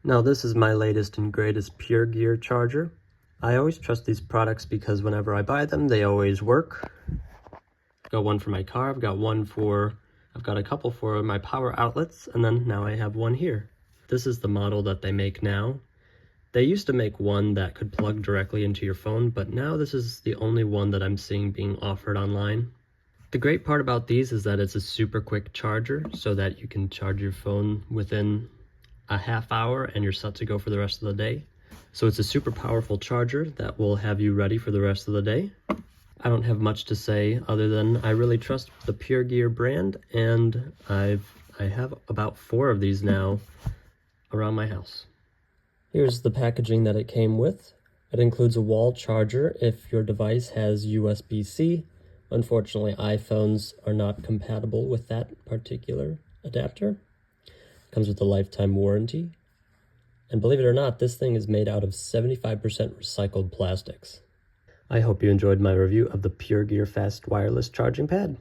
Now this is my latest and greatest PureGear charger. I always trust these products because whenever I buy them, they always work. I've got one for my car, I've got a couple for my power outlets, and then now I have one here. This is the model that they make now. They used to make one that could plug directly into your phone, but now this is the only one that I'm seeing being offered online. The great part about these is that it's a super quick charger, so that you can charge your phone within a half hour and you're set to go for the rest of the day. So it's a super powerful charger that will have you ready for the rest of the day. I don't have much to say other than I really trust the PureGear brand, and I have about 4 of these now around my house. Here's the packaging that it came with. It includes a wall charger if your device has USB-C. Unfortunately, iPhones are not compatible with that particular adapter. It comes with a lifetime warranty. And believe it or not, this thing is made out of 75% recycled plastics. I hope you enjoyed my review of the PureGear Fast Wireless Charging Pad.